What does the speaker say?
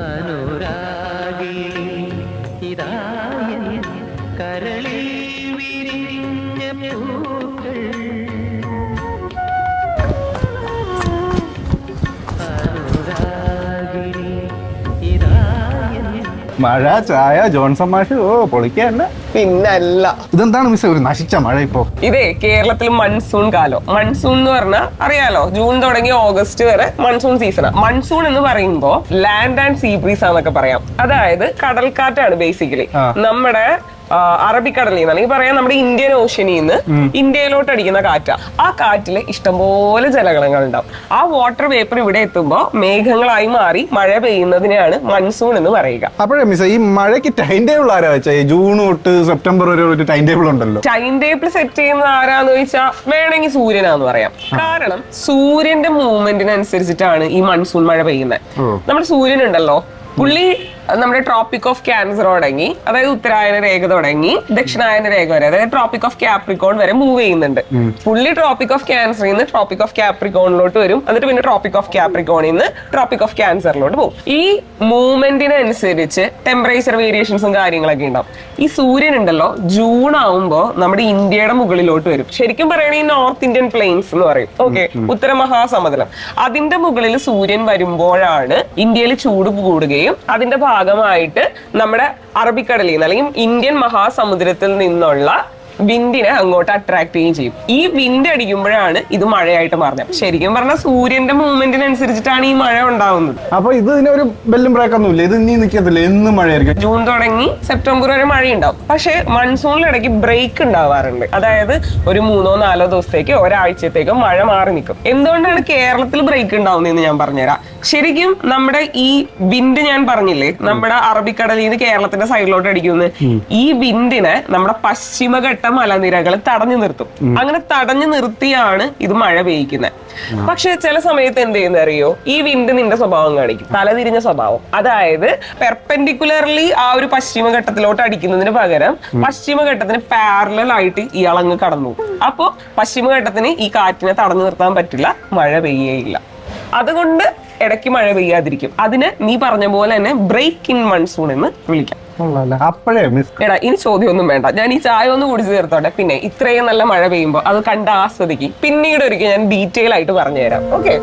അനുരാഗിണി ഇതായ കരളിൽ വിരിഞ്ഞ പൂക്കൾ അനുരാഗിണി ഇതായ മഴ ചായ ജോൺസൺ മാഷ് ഓ പൊളിക്കന്നെ. പിന്നല്ല. ഇതെന്താണ് മിസ് ഒരു നശിച്ച മഴ ഇപ്പോ? ഇതേ കേരളത്തിൽ മൺസൂൺ കാലം. മൺസൂൺ എന്ന് പറഞ്ഞാൽ അറിയാലോ, ജൂൺ തുടങ്ങി ഓഗസ്റ്റ് വരെ മൺസൂൺ സീസണാ. മൺസൂൺ എന്ന് പറയുമ്പോ ലാൻഡ് ആൻഡ് സീ ബ്രീസ് ആന്നൊക്കെ പറയാം. അതായത് കടൽക്കാറ്റാണ് ബേസിക്കലി. നമ്മുടെ അറബിക്കടലിൽ നിന്ന് അല്ലെങ്കിൽ പറയാം നമ്മുടെ ഇന്ത്യൻ ഓഷ്യനിൽ നിന്ന് ഇന്ത്യയിലോട്ട് അടിക്കുന്ന കാറ്റാ. ആ കാറ്റില് ഇഷ്ടംപോലെ ജലഗണങ്ങൾ ഉണ്ടാവും. ആ വാട്ടർ വേപ്പർ ഇവിടെ എത്തുമ്പോ മേഘങ്ങളായി മാറി മഴ പെയ്യുന്നതിനെയാണ് മൺസൂൺ എന്ന് പറയുക. അപ്പോഴേ മിസ് ഈ മഴയ്ക്ക് ടൈം ടേബിൾ ആരാ വെച്ചാൽ ജൂൺ തൊട്ട് സെപ്റ്റംബർ വരെ ഒരു ടൈം ടേബിൾ ഉണ്ടല്ലോ. ടൈം ടേബിൾ സെറ്റ് ചെയ്യുന്നത് ആരാന്ന് ചോദിച്ചാൽ വേണമെങ്കിൽ സൂര്യനാന്ന് പറയാം. കാരണം സൂര്യന്റെ മൂവ്മെന്റിനനുസരിച്ചിട്ടാണ് ഈ മൺസൂൺ മഴ പെയ്യുന്നത്. നമ്മുടെ സൂര്യൻ ഉണ്ടല്ലോ, പുള്ളി നമ്മുടെ ട്രോപ്പിക് ഓഫ് ക്യാൻസർ തുടങ്ങി, അതായത് ഉത്തരായന രേഖ തുടങ്ങി ദക്ഷിണായന രേഖ വരെ, അതായത് ട്രോപ്പിക് ഓഫ് ക്യാപ്രിക്കോൺ വരെ മൂവ് ചെയ്യുന്നുണ്ട്. പുള്ളി ട്രോപ്പിക് ഓഫ് ക്യാൻസറിൽ നിന്ന് ട്രോപ്പിക് ഓഫ് ക്യാപ്രിക്കോണിലോട്ട് വരും. എന്നിട്ട് പിന്നെ ട്രോപ്പിക് ഓഫ് ക്യാപ്രിക്കോണിൽ നിന്ന് ട്രോപ്പിക് ഓഫ് ക്യാൻസറിലോട്ട് പോകും. ഈ മൂവ്മെന്റിനനുസരിച്ച് ടെമ്പറേച്ചർ വേരിയേഷൻസും കാര്യങ്ങളൊക്കെ ഉണ്ടാവും. ഈ സൂര്യൻ ഉണ്ടല്ലോ ജൂൺ ആവുമ്പോ നമ്മുടെ ഇന്ത്യയുടെ മുകളിലോട്ട് വരും. ശരിക്കും പറയുകയാണെങ്കിൽ നോർത്ത് ഇന്ത്യൻ പ്ലെയിൻസ് എന്ന് പറയും. ഓക്കെ, ഉത്തര മഹാസമുദ്രം. അതിന്റെ മുകളിൽ സൂര്യൻ വരുമ്പോഴാണ് ഇന്ത്യയിൽ ചൂട് കൂടുകയും അതിന്റെ ഭാഗമായിട്ട് നമ്മുടെ അറബിക്കടലിൽ നിന്ന് അല്ലെങ്കിൽ ഇന്ത്യൻ മഹാസമുദ്രത്തിൽ നിന്നുള്ള വിൻഡിനെ അങ്ങോട്ട് അട്രാക്ട് ചെയ്യുകയും ചെയ്യും. ഈ വിൻഡ് അടിക്കുമ്പോഴാണ് ഇത് മഴയായിട്ട് മാറുന്നത്. ശരിക്കും പറഞ്ഞാൽ സൂര്യന്റെ മൂവ്മെന്റിനനുസരിച്ചിട്ടാണ് ഈ മഴ ഉണ്ടാവുന്നത്. അപ്പൊ ഇതിനൊരു ബെല്ലും ബ്രേക്ക് ഒന്നും ഇല്ല, ഇത് ഇനി നിൽക്കത്തില്ല, എന്നും മഴയായിരിക്കും. ജൂൺ തുടങ്ങി സെപ്റ്റംബർ വരെ മഴയുണ്ടാവും. പക്ഷെ മൺസൂണിലിടയ്ക്ക് ബ്രേക്ക് ഉണ്ടാവാറുണ്ട്. അതായത് ഒരു 3-4 ദിവസത്തേക്കോ ഒരാഴ്ചത്തേക്കോ മഴ മാറി നിൽക്കും. എന്തുകൊണ്ടാണ് കേരളത്തിൽ ബ്രേക്ക് ഉണ്ടാവുന്നതെന്ന് ഞാൻ പറഞ്ഞുതരാം. ശരിക്കും നമ്മുടെ ഈ വിൻഡ് ഞാൻ പറഞ്ഞില്ലേ, നമ്മുടെ അറബിക്കടലിൽ നിന്ന് കേരളത്തിന്റെ സൈഡിലോട്ട് അടിക്കുന്നത്, ഈ വിൻഡിനെ നമ്മുടെ പശ്ചിമഘട്ട മലനിരകൾ തടഞ്ഞു നിർത്തും. അങ്ങനെ തടഞ്ഞു നിർത്തിയാണ് ഇത് മഴ പെയ്യിക്കുന്നത്. പക്ഷെ ചില സമയത്ത് എന്ത് ചെയ്യുന്ന അറിയോ, ഈ വിൻഡ് നിന്റെ സ്വഭാവം കാണിക്കും, തലതിരിഞ്ഞ സ്വഭാവം. അതായത് പെർപെൻഡിക്കുലർലി ആ ഒരു പശ്ചിമഘട്ടത്തിലോട്ട് അടിക്കുന്നതിന് പകരം പശ്ചിമഘട്ടത്തിന് പാരലൽ ആയിട്ട് ഇയാളങ്ങ് കടന്നു. അപ്പോ പശ്ചിമഘട്ടത്തിന് ഈ കാറ്റിനെ തടഞ്ഞു നിർത്താൻ പറ്റില്ല, മഴ പെയ്യേയില്ല. അതുകൊണ്ട് ഇടയ്ക്ക് മഴ പെയ്യാതിരിക്കും. അതിന് നീ പറഞ്ഞ പോലെ തന്നെ ബ്രേക്ക് ഇൻ മൺസൂൺ എന്ന് വിളിക്കാം. അപ്പോഴേ മിസ് എടാ ഇനി ചോദ്യമൊന്നും വേണ്ട, ഞാൻ ഈ ചായ ഒന്ന് കുടിച്ചു തീർത്തോട്ടെ. പിന്നെ ഇത്രയും നല്ല മഴ പെയ്യുമ്പോൾ അത് കണ്ട് ആസ്വദിക്കും. പിന്നീട് ഒരിക്കൽ ഞാൻ ഡീറ്റെയിൽ ആയിട്ട് പറഞ്ഞുതരാം. ഓക്കെ.